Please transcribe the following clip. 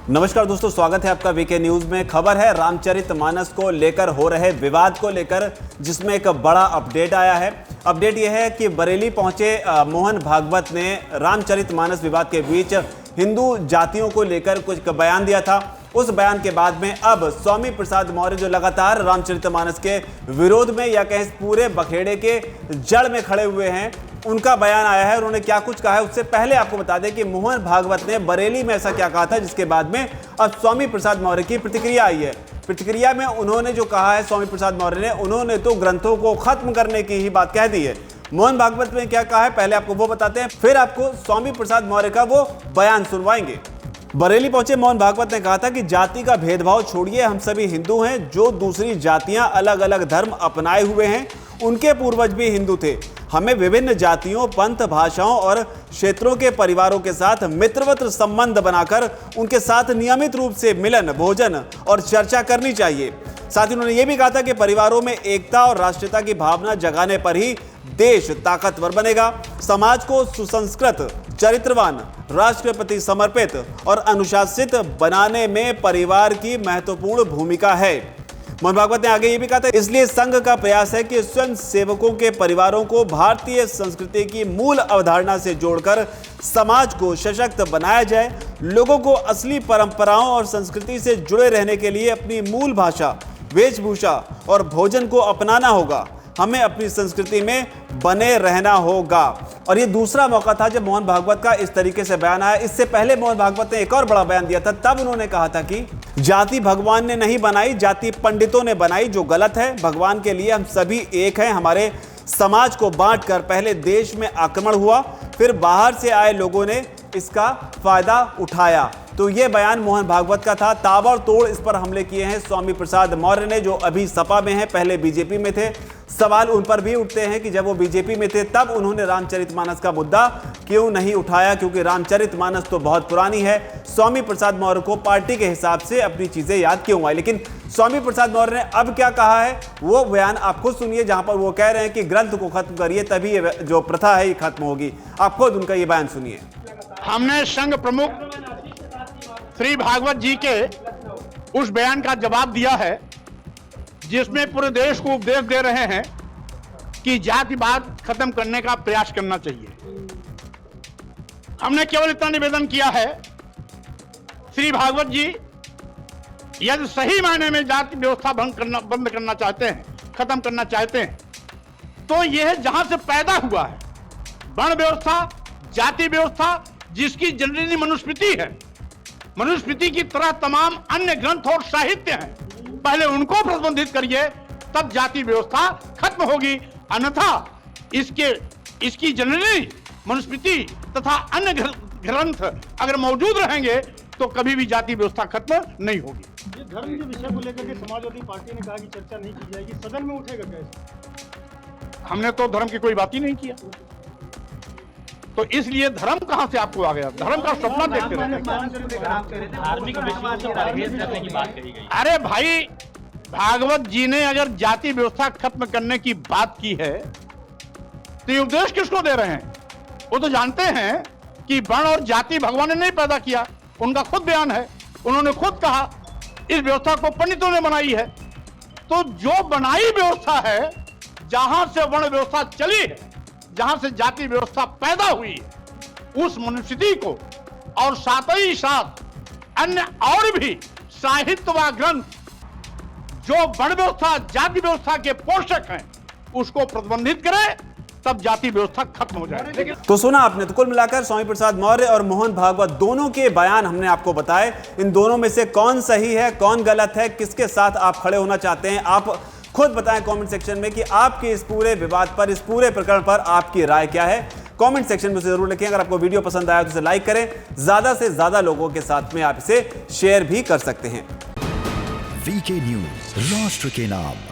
नमस्कार दोस्तों, स्वागत है आपका वीके न्यूज में। खबर है रामचरितमानस को लेकर हो रहे विवाद को लेकर, जिसमें एक बड़ा अपडेट आया है। अपडेट यह है कि बरेली पहुंचे मोहन भागवत ने रामचरितमानस विवाद के बीच हिंदू जातियों को लेकर कुछ बयान दिया था। उस बयान के बाद में अब स्वामी प्रसाद मौर्य, जो लगातार रामचरितमानस के विरोध में या कहें पूरे बखेड़े के जड़ में खड़े हुए हैं, उनका बयान आया है। उन्होंने क्या कुछ कहा है, उससे पहले आपको बता दें कि मोहन भागवत ने बरेली में ऐसा क्या कहा था, जिसके बाद में अब स्वामी प्रसाद मौर्य की प्रतिक्रिया आई है। प्रतिक्रिया में उन्होंने जो कहा है स्वामी प्रसाद मौर्य ने, उन्होंने तो ग्रंथों को खत्म करने की ही बात कह दी है। मोहन भागवत ने क्या कहा है, पहले आपको वो बताते हैं, फिर आपको स्वामी प्रसाद मौर्य का वो बयान सुनवाएंगे। बरेली पहुंचे मोहन भागवत ने कहा था कि जाति का भेदभाव छोड़िए, हम सभी हिंदू हैं। जो दूसरी जातियां अलग अलग धर्म अपनाए हुए हैं, उनके पूर्वज भी हिंदू थे। हमें विभिन्न जातियों, पंथ, भाषाओं और क्षेत्रों के परिवारों के साथ मित्रवत संबंध बनाकर उनके साथ नियमित रूप से मिलन, भोजन और चर्चा करनी चाहिए। साथ ही उन्होंने ये भी कहा था कि परिवारों में एकता और राष्ट्रीयता की भावना जगाने पर ही देश ताकतवर बनेगा। समाज को सुसंस्कृत, चरित्रवान, राष्ट्र के प्रति समर्पित और अनुशासित बनाने में परिवार की महत्वपूर्ण भूमिका है। मोहन भागवत ने आगे ये भी कहा था, इसलिए संघ का प्रयास है कि स्वयं सेवकों के परिवारों को भारतीय संस्कृति की मूल अवधारणा से जोड़कर समाज को सशक्त बनाया जाए। लोगों को असली परंपराओं और संस्कृति से जुड़े रहने के लिए अपनी मूल भाषा, वेशभूषा और भोजन को अपनाना होगा। हमें अपनी संस्कृति में बने रहना होगा। और ये दूसरा मौका था जब मोहन भागवत का इस तरीके से बयान आया। इससे पहले मोहन भागवत ने एक और बड़ा बयान दिया था। तब उन्होंने कहा था कि जाति भगवान ने नहीं बनाई, जाति पंडितों ने बनाई, जो गलत है। भगवान के लिए हम सभी एक हैं। हमारे समाज को बांटकर पहले देश में आक्रमण हुआ, फिर बाहर से आए लोगों ने इसका फायदा उठाया। तो ये बयान मोहन भागवत का था। ताबड़तोड़ इस पर हमले किए हैं स्वामी प्रसाद मौर्य ने, जो अभी सपा में हैं, पहले बीजेपी में थे। सवाल उन पर भी उठते हैं कि जब वो बीजेपी में थे तब उन्होंने रामचरितमानस का मुद्दा क्यों नहीं उठाया, क्योंकि रामचरितमानस तो बहुत पुरानी है। स्वामी प्रसाद मौर्य को पार्टी के हिसाब से अपनी चीजें याद क्यों आई। लेकिन स्वामी प्रसाद मौर्य ने अब क्या कहा है, वो बयान आप खुद सुनिए, जहां पर वो कह रहे हैं कि ग्रंथ को खत्म करिए, तभी ये जो प्रथा है ये खत्म होगी। आप खुद उनका ये बयान सुनिए। हमने संघ प्रमुख श्री भागवत जी के उस बयान का जवाब दिया है, जिसमें पूरे देश को उपदेश दे रहे हैं कि जातिवाद खत्म करने का प्रयास करना चाहिए। हमने केवल इतना निवेदन किया है, श्री भागवत जी यदि सही मायने में जाति व्यवस्था बंद करना चाहते हैं, खत्म करना चाहते हैं, तो यह जहां से पैदा हुआ है, वर्ण व्यवस्था, जाति व्यवस्था, जिसकी जननी मनुस्मृति है, मनुस्मृति की तरह तमाम अन्य ग्रंथ और साहित्य हैं, पहले उनको प्रतिबंधित करिए, तब जाति व्यवस्था खत्म होगी। अन्यथा इसकी जननी मनुस्मृति तथा अन्य ग्रंथ अगर मौजूद रहेंगे तो कभी भी जाति व्यवस्था खत्म नहीं होगी। ये धर्म के विषय को लेकर के समाजवादी पार्टी ने कहा कि चर्चा नहीं की जाएगी, सदन में उठेगा कैसे? हमने तो धर्म की कोई बात ही नहीं किया, तो इसलिए धर्म कहां से आपको आ गया? धर्म का सपना देखते रहते। अरे भाई, भागवत जी ने अगर जाति व्यवस्था खत्म करने की बात की है तो ये उपदेश किसको दे रहे हैं? वो तो जानते हैं कि वर्ण और जाति भगवान ने नहीं पैदा किया, उनका खुद बयान है। उन्होंने खुद कहा इस व्यवस्था को पंडितों ने बनाई है। तो जो बनाई व्यवस्था है, जहां से वर्ण व्यवस्था चली है, जहां से जाति व्यवस्था पैदा हुई है, उस मनुस्मृति को और साथ ही साथ अन्य और भी साहित्य व ग्रंथ जो वर्ण व्यवस्था, जाति व्यवस्था के पोषक हैं, उसको प्रतिबंधित करें, तब जाति व्यवस्था खत्म हो जाए। तो सुना आपने, तो कुल मिलाकर स्वामी प्रसाद मौर्य और मोहन भागवत दोनों के बयान हमने आपको बताए। इन दोनों में से कौन सही है, कौन गलत है, किसके साथ आप खड़े होना चाहते हैं, आप खुद बताएं कमेंट सेक्शन में कि आपके इस पूरे विवाद पर, इस पूरे प्रकरण पर आपकी राय क्या है। कमेंट सेक्शन में जरूर लिखें। अगर आपको वीडियो पसंद आया तो इसे लाइक करें, ज्यादा से ज्यादा लोगों के साथ में आप इसे शेयर भी कर सकते हैं। वीके न्यूज, राष्ट्र के नाम।